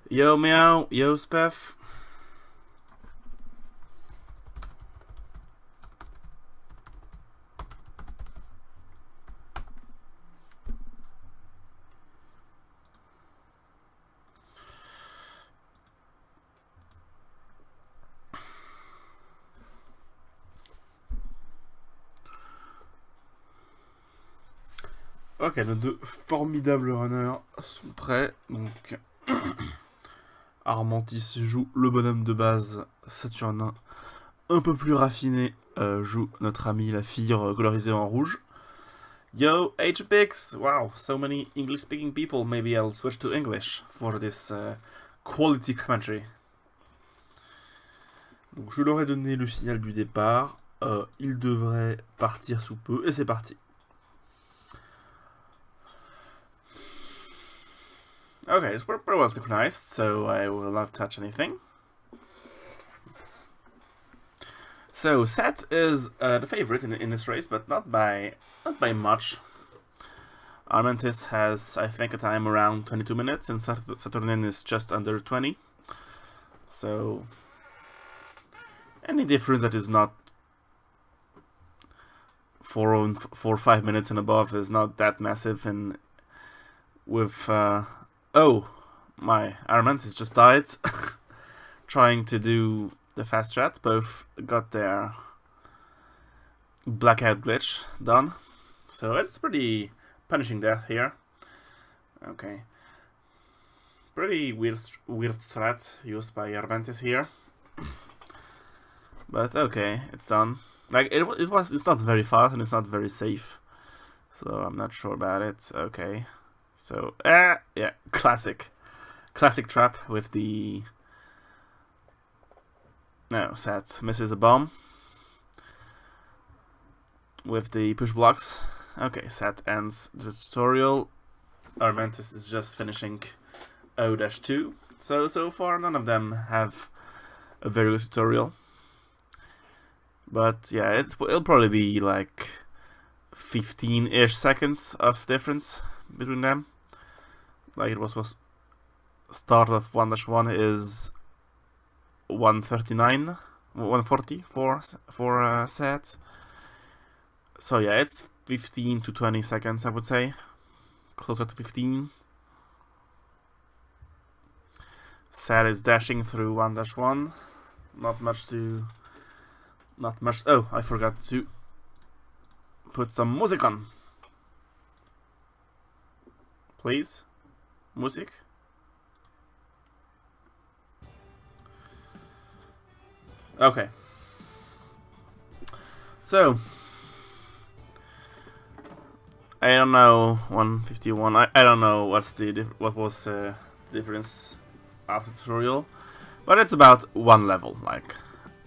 Yo Meow, yo Spef. Ok, nos deux formidables runners sont prêts. Donc, Armantis joue le bonhomme de base. Saturnin, un peu plus raffiné, joue notre ami la fille colorisée en rouge. Yo, HPX! Wow, so many English-speaking people. Maybe I'll switch to English for this quality commentary. Donc, je leur ai donné le signal du départ. Ils devraient partir sous peu, et c'est parti. Okay, it's pretty well synchronized, so I will not touch anything. So Sat is the favorite in this race, but not by much. Armantis has, I think, a time around 22 minutes, and Saturnin is just under 20. So any difference that is not 4 or 5 minutes and above is not that massive. And with oh, my Armantis just died trying to do the fast chat. Both got their blackout glitch done, so it's pretty punishing death here. Okay, pretty weird threat used by Armantis here, but okay, it's done. Like it's not very fast and it's not very safe, so I'm not sure about it. Okay, so yeah, classic trap with the no, Sat misses a bomb with the push blocks. Okay, Sat ends the tutorial. Armantis is just finishing O-2. So far none of them have a very good tutorial. But yeah, it'll probably be like 15-ish seconds of difference between them. Like it was start of 1-1 is 139, 140 for Sat. So yeah, it's 15 to 20 seconds, I would say, closer to 15. Sat is dashing through 1-1. Not much. Oh, I forgot to put some music on. Please, music. Okay. So I don't know 151. I don't know what was the difference after the tutorial, but it's about one level. Like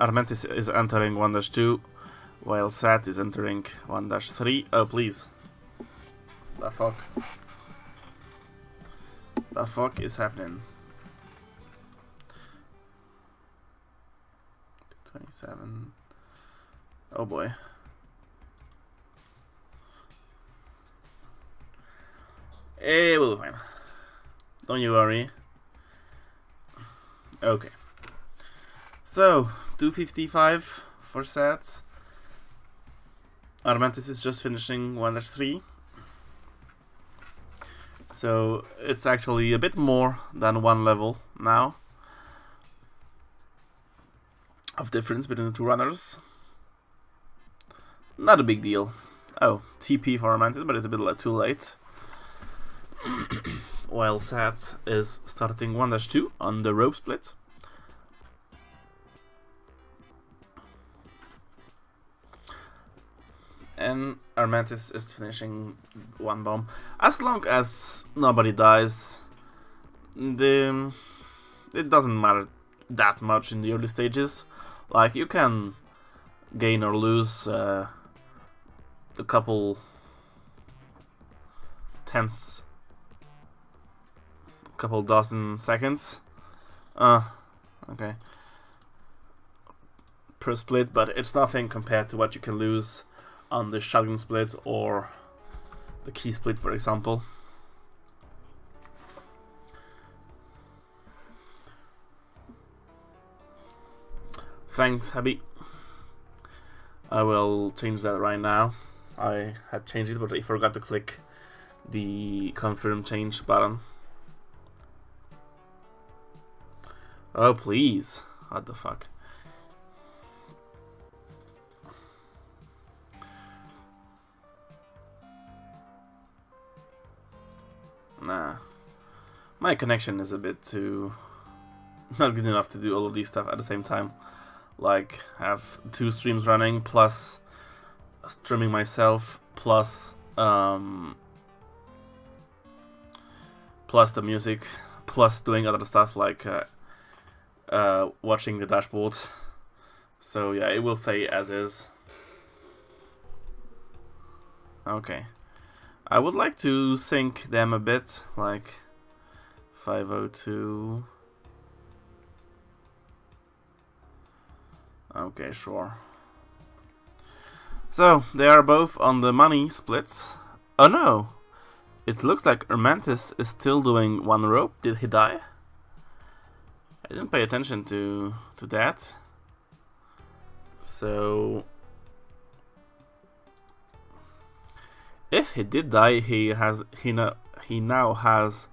Armantis is entering 1-2, while Sat is entering 1-3. Oh please! The fuck? The fuck is happening? 27. Oh boy. We'll be fine. Don't you worry. Okay. So, 255 for Sat. Armantis is just finishing 1-3. So, it's actually a bit more than one level now of difference between the two runners. Not a big deal. Oh, TP for Armantis, but it's a bit too late. While Sat is starting 1-2 on the rope split. And Armantis is finishing one bomb. As long as nobody dies, it doesn't matter that much in the early stages. Like, you can gain or lose a couple tenths, couple dozen seconds. Okay. Per split, but it's nothing compared to what you can lose on the shotgun split or the key split, for example. thanks, Happy. I will change that right now. I had changed it, but I forgot to click the confirm change button. Oh, please. What the fuck? Nah. My connection is a bit too... not good enough to do all of these stuff at the same time. Like, have 2 streams running, plus streaming myself, plus plus the music, plus doing other stuff like watching the dashboard. So yeah, it will stay as is. Okay. I would like to sync them a bit, like 502. Okay, sure. So, they are both on the money splits. Oh no! It looks like Armantis is still doing 1 rope. Did he die? I didn't pay attention to that. So... if he did die, he now has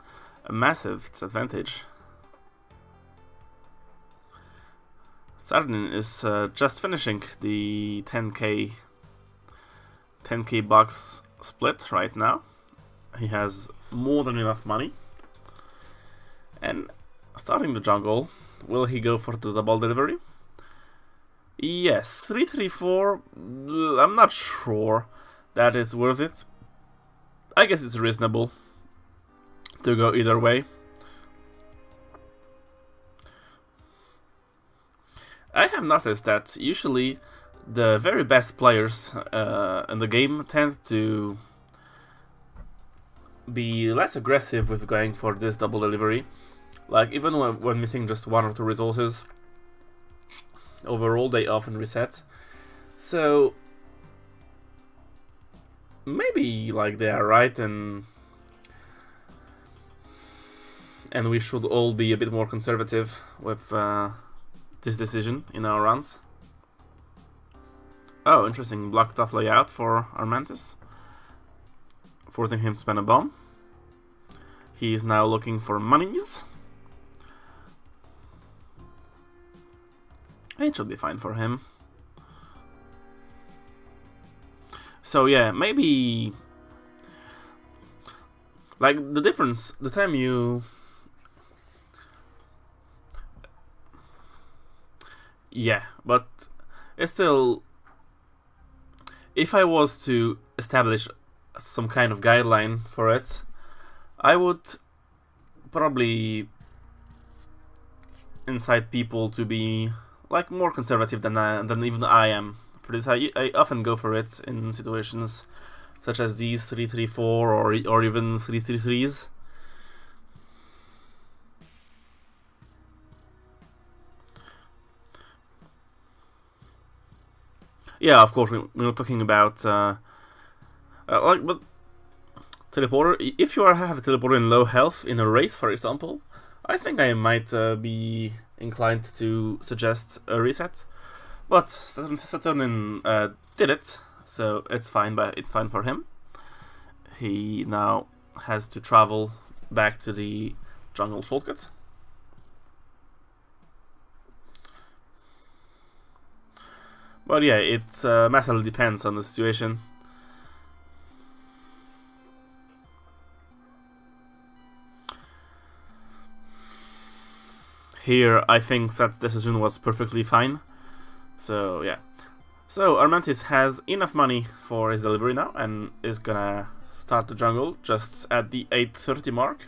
a massive advantage. Saturnin is just finishing the 10k box split right now. He has more than enough money. And starting the jungle, will he go for the double delivery? Yes, 334. I'm not sure that is worth it. I guess it's reasonable to go either way. I have noticed that usually the very best players in the game tend to be less aggressive with going for this double delivery. Like, even when missing just 1 or 2 resources, overall they often reset. So maybe like they are right, and we should all be a bit more conservative with this decision in our runs. Oh, interesting. Blocked off layout for Armantis, forcing him to spend a bomb. He is now looking for monies. It should be fine for him. So yeah, maybe like the difference, the time you... yeah, but it's still... if I was to establish some kind of guideline for it, I would probably incite people to be like more conservative than even I am. For this, I often go for it in situations such as these 334 or even 333s. Yeah, of course, we're not talking about like, but teleporter. If you have a teleporter in low health in a race, for example, I think I might be inclined to suggest a reset. But Saturnin did it, so it's fine. But it's fine for him. He now has to travel back to the jungle shortcut. But yeah, it massively depends on the situation. Here, I think that decision was perfectly fine. So yeah. So Armantis has enough money for his delivery now and is gonna start the jungle just at the 8:30 mark.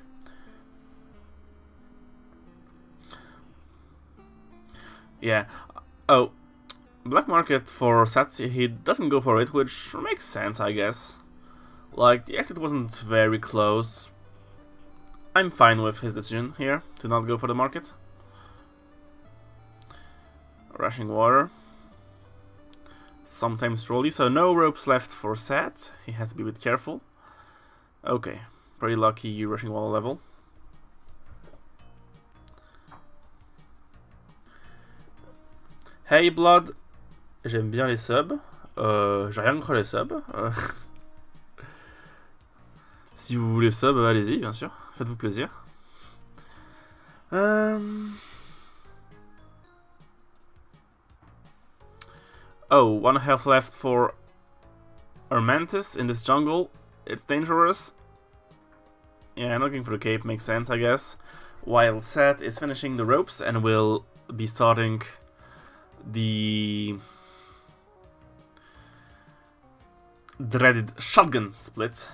Yeah. Oh, black market for Sats, he doesn't go for it, which makes sense, I guess. Like, the exit wasn't very close. I'm fine with his decision here to not go for the market. Rushing water. Sometimes trolly, so no ropes left for Sat. He has to be a bit careful. Okay, pretty lucky rushing wall level. Hey Blood, j'aime bien les subs. J'ai rien contre les subs. Si vous voulez sub, allez-y, bien sûr. Faites-vous plaisir. Oh, 1 health left for Armantis in this jungle. It's dangerous. Yeah, looking for the cape makes sense, I guess. While Seth is finishing the ropes and will be starting the dreaded shotgun split.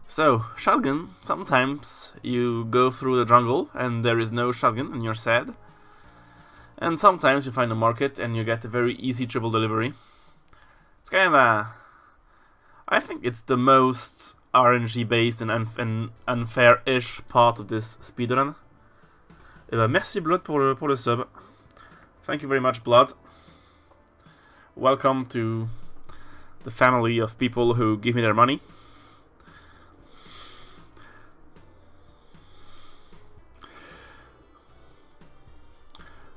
So, shotgun, sometimes you go through the jungle and there is no shotgun and you're sad. And sometimes you find a market and you get a very easy triple delivery. It's kinda... I think it's the most RNG based and unfair-ish part of this speedrun. Et bah merci Blood pour le sub. Thank you very much, Blood. Welcome to the family of people who give me their money.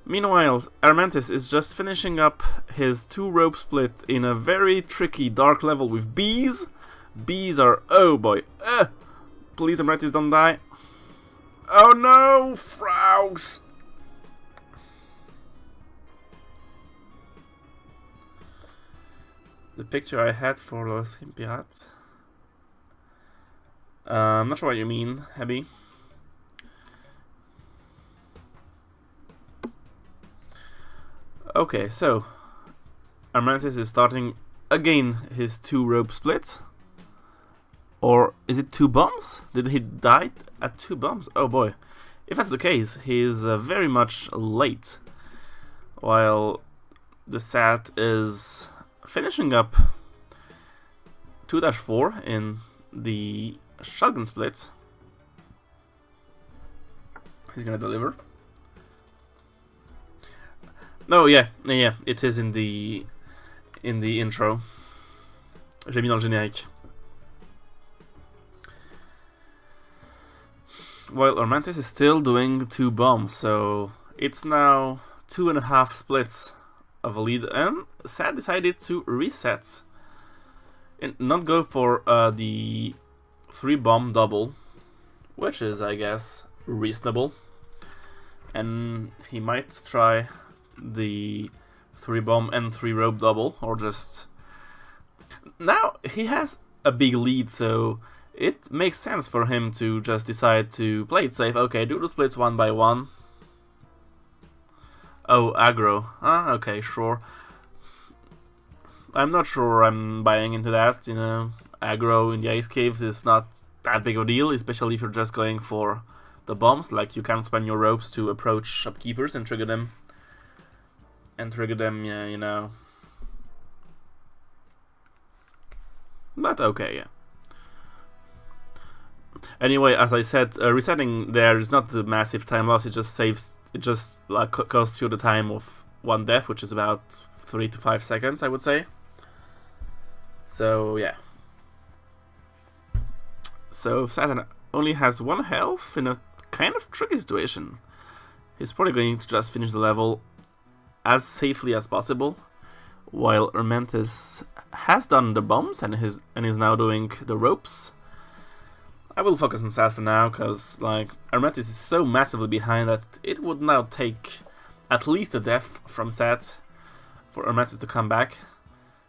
Meanwhile, Armantis is just finishing up his 2-rope split in a very tricky dark level with bees. Bees are... oh boy. Please, Armantis, don't die. Oh no! Frogs! The picture I had for Los Pirates. I'm not sure what you mean, Abby. Okay, so Armantis is starting again his 2-rope split. Or is it 2 bombs? Did he die at 2 bombs? Oh boy. If that's the case, he is very much late. While the Sat is finishing up 2-4 in the shotgun split. He's gonna deliver. No, yeah, it is in the intro. J'ai mis dans le générique. While Armantis is still doing 2 bombs, so it's now 2.5 splits of a lead, and Sad decided to reset and not go for the 3-bomb double, which is, I guess, reasonable. And he might try the 3-bomb and 3-rope double, or just... Now he has a big lead, so it makes sense for him to just decide to play it safe. Okay, do the splits 1 by 1. Oh, aggro. Okay, sure. I'm not sure I'm buying into that, you know. Aggro in the ice caves is not that big of a deal, especially if you're just going for the bombs. Like, you can spend your ropes to approach shopkeepers and trigger them. Yeah, you know. But okay, yeah. Anyway, as I said, resetting there is not the massive time loss. It just like costs you the time of 1 death, which is about 3 to 5 seconds, I would say. So yeah. So Saturn only has 1 health in a kind of tricky situation. He's probably going to just finish the level as safely as possible, while Armantis has done the bombs and is now doing the ropes. I will focus on Sat for now, because like Armantis is so massively behind that it would now take at least a death from Sat for Armantis to come back.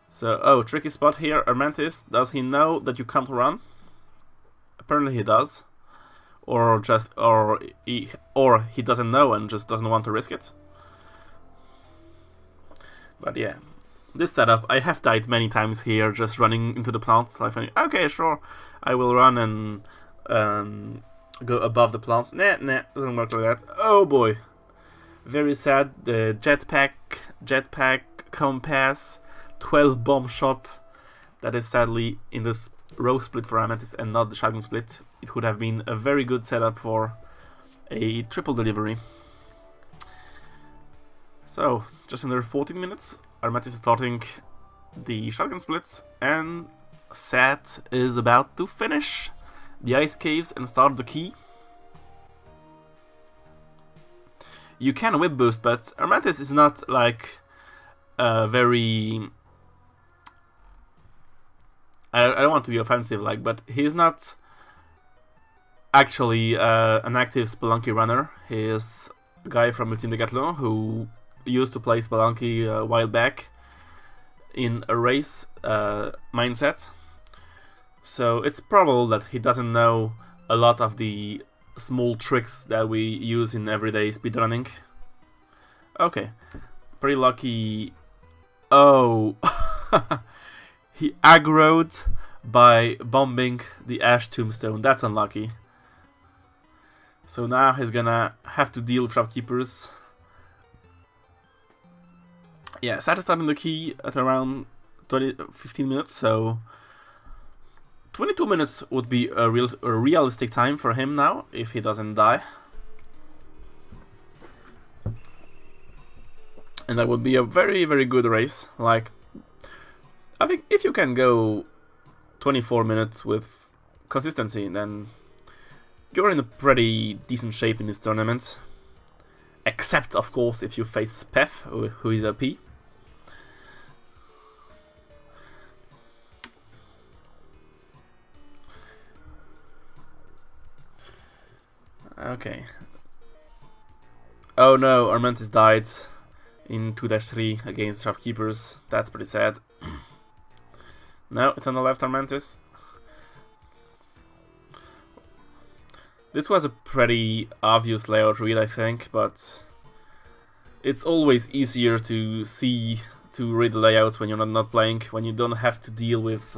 So, oh, tricky spot here. Armantis, does he know that you can't run? Apparently he does, or he doesn't know and just doesn't want to risk it. But yeah, this setup, I have died many times here, just running into the plant. Like, okay, sure, I will run and go above the plant. Nah, doesn't work like that. Oh boy, very sad. The jetpack, compass, 12 bomb shop. That is sadly in the row split for Armantis and not the shotgun split. It would have been a very good setup for a triple delivery. So, just under 14 minutes, Armantis is starting the shotgun splits, and Sat is about to finish the ice caves and start the key. you can whip boost, but Armantis is not like very. I don't want to be offensive, like, but he's not actually an active Spelunky runner. He is a guy from Ultime Decathlon who used to play Spelunky a while back in a race mindset. So it's probable that he doesn't know a lot of the small tricks that we use in everyday speedrunning. Okay, pretty lucky. Oh, he aggroed by bombing the Ash Tombstone. That's unlucky. So now he's gonna have to deal with shopkeepers. Yeah, Sat is starting the key at around 15 minutes, so 22 minutes would be a realistic time for him now, if he doesn't die. And that would be a very, very good race. Like, I think if you can go 24 minutes with consistency, then you're in a pretty decent shape in this tournament. Except, of course, if you face Pef, who is OP. Okay. Oh no, Armantis died in 2-3 against shopkeepers. That's pretty sad. No, it's on the left, Armantis. This was a pretty obvious layout read, I think, but it's always easier to read the layouts when you're not playing, when you don't have to deal with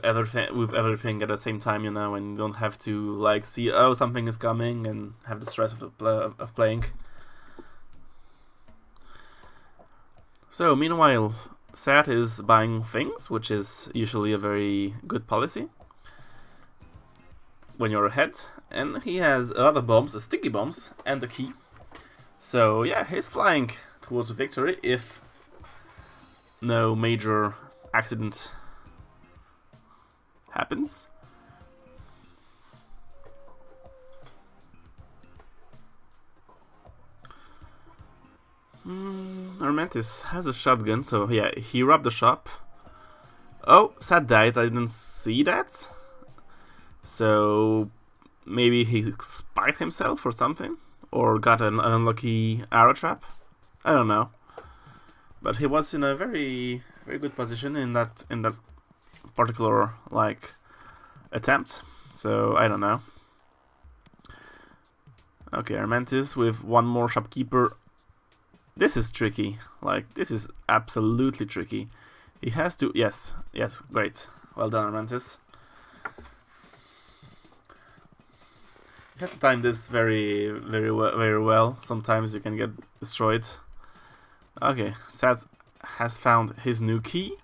everything at the same time, you know, and you don't have to like see, oh, something is coming, and have the stress of playing. So meanwhile, Sat is buying things, which is usually a very good policy when you're ahead, and he has a lot of bombs, sticky bombs, and the key. So yeah, he's flying towards victory if no major accident happens. Armantis has a shotgun, so yeah, he robbed the shop. Oh, Sat died, I didn't see that. So maybe he spiked himself or something, or got an unlucky arrow trap. I don't know, but he was in a very, very good position in that particular like attempt. So I don't know. Okay, Armantis with one more shopkeeper. This is tricky. Like, this is absolutely tricky. He has to. Yes, great. Well done, Armantis. You have to time this very well. Sometimes you can get destroyed. Okay, Sat has found his new key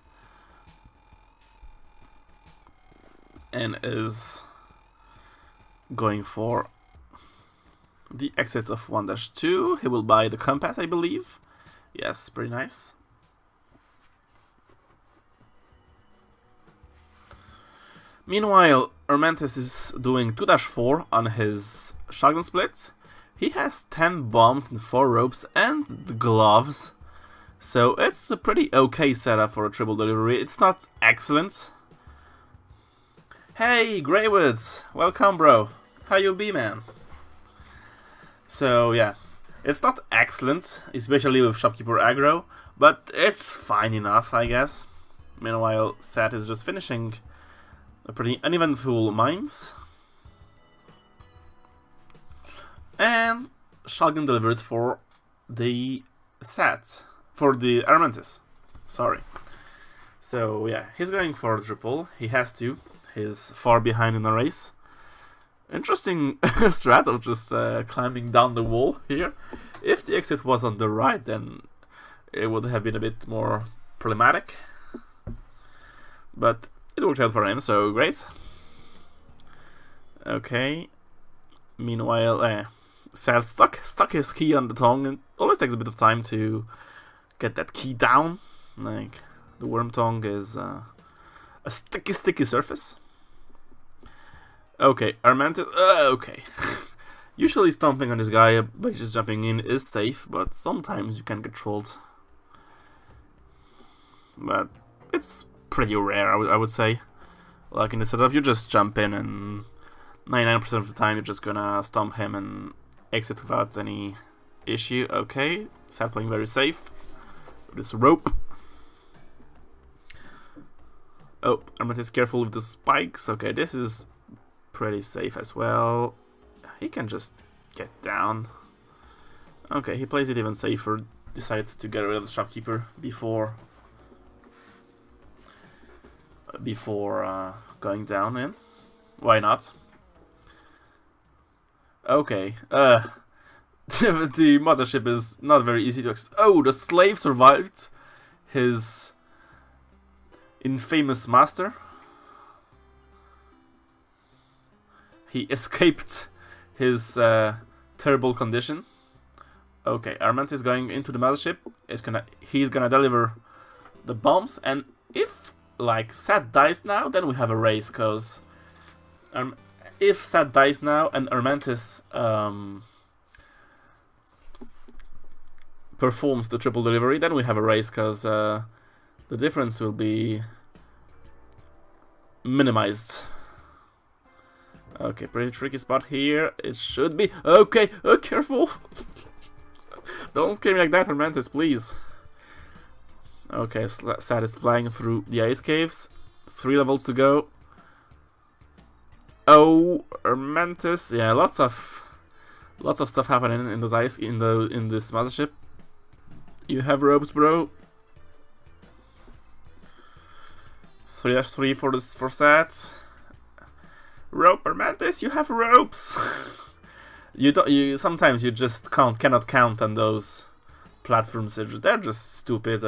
and is going for the exit of 1-2. He will buy the compass, I believe. Yes, pretty nice. Meanwhile, Armantis is doing 2-4 on his shotgun split. He has 10 bombs and 4 ropes and the gloves. So it's a pretty okay setup for a triple delivery. It's not excellent. Hey, Greywoods! Welcome, bro. How you be, man? So yeah, it's not excellent, especially with shopkeeper aggro, but it's fine enough, I guess. Meanwhile, Sat is just finishing a pretty uneventful mines. And shotgun delivered for the Sat, for the Armantis. Sorry. So yeah, he's going for a triple. He has to. He's far behind in the race. Interesting strat of just climbing down the wall here. If the exit was on the right, then it would have been a bit more problematic. But it worked out for him, so great. Okay. Meanwhile, Sal stuck his key on the tongue. It always takes a bit of time to get that key down. Like, the worm tongue is a sticky surface. Okay, Armantis. Okay. Usually stomping on this guy by just jumping in is safe, but sometimes you can get trolled. But it's pretty rare, I would say. Like in the setup, you just jump in and 99% of the time you're just gonna stomp him and exit without any issue. Okay, Sat playing very safe with this rope. Oh, Armantis careful with the spikes. Okay, this is pretty safe as well. He can just get down. Okay, he plays it even safer. Decides to get rid of the shopkeeper before going down in. Why not? Okay. The mothership is not very easy to access. Oh, the slave survived his infamous master. He escaped his terrible condition. Okay, Armantis is going into the mothership. He's gonna deliver the bombs, and if like Sat dies now, then we have a race. Cause if Sat dies now and Armantis performs the triple delivery, then we have a race. Cause the difference will be minimized. Okay, pretty tricky spot here. It should be. Okay, careful. Don't scare me like that, Armantis, please. Okay, Sat is flying through the ice caves. 3 levels to go. Oh, Armantis. Yeah, lots of stuff happening in this in this mothership. You have ropes, bro. 3-3 for Sat. Rope, Armantis, you have ropes. Sometimes you just cannot count on those platforms. They're just stupid.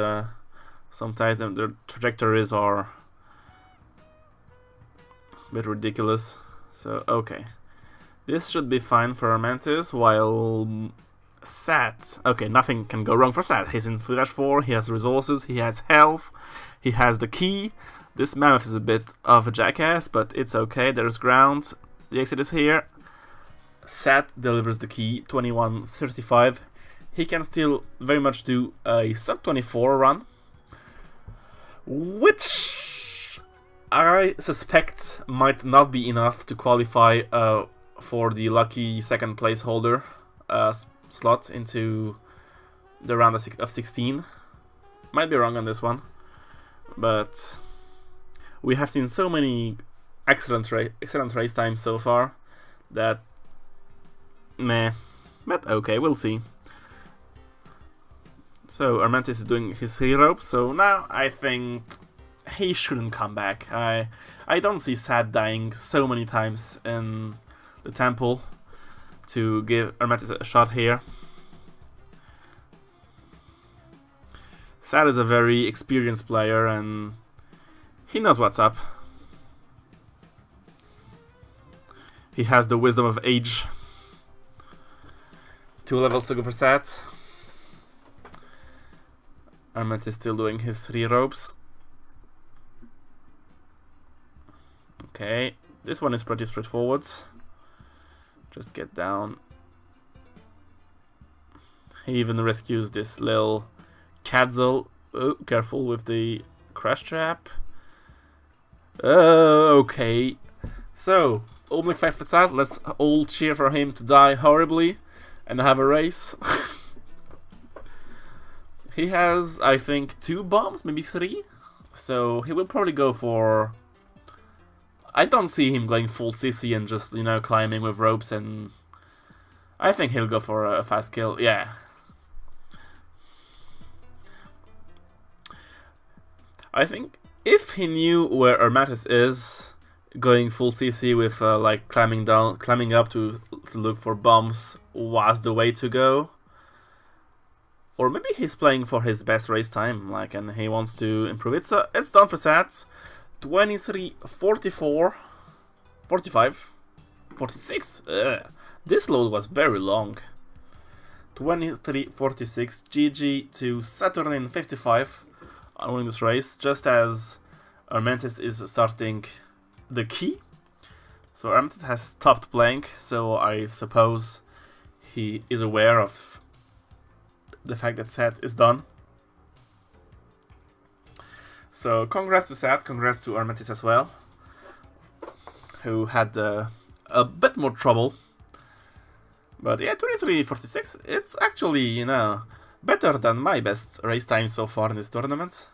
Sometimes their trajectories are a bit ridiculous. So okay, this should be fine for Armantis. While Sat, okay, nothing can go wrong for Sat. He's in 3-4. He has resources. He has health. He has the key. This mammoth is a bit of a jackass, but it's okay. There's ground. The exit is here. Sat delivers the key, 21:35. He can still very much do a sub-24 run, which I suspect might not be enough to qualify for the lucky second placeholder slot into the round of 16. Might be wrong on this one, but we have seen so many excellent race times so far that meh, but okay, we'll see. So Armantis is doing his 3 ropes, so now I think he shouldn't come back. I don't see Sat dying so many times in the temple to give Armantis a shot here. Sat is a very experienced player and he knows what's up. He has the wisdom of age. 2 levels to go for Sat. Armantis is still doing his 3 ropes. Okay, this one is pretty straightforward. Just get down. He even rescues this little Cadzel. Oh, careful with the crash trap. Okay. So, Oblique fight for Sat. Let's all cheer for him to die horribly and have a race. He has, I think, 2 bombs, maybe 3. So he will probably go for... I don't see him going full CC and just, climbing with ropes, and I think he'll go for a fast kill. Yeah. I think if he knew where Armantis is, going full CC with like climbing up to look for bombs was the way to go. Or maybe he's playing for his best race time, and he wants to improve it. So it's done for Sat. 23:44, 45, 46. This load was very long. 23:46. GG to saturnin55 on winning this race, just as Armantis is starting the key. So armantis has stopped playing, so I suppose he is aware of the fact that Sat is done. So congrats to Sat, congrats to armantis as well, who had a bit more trouble. But yeah, 23:46, it's actually, you know, better than my best race time so far in this tournament.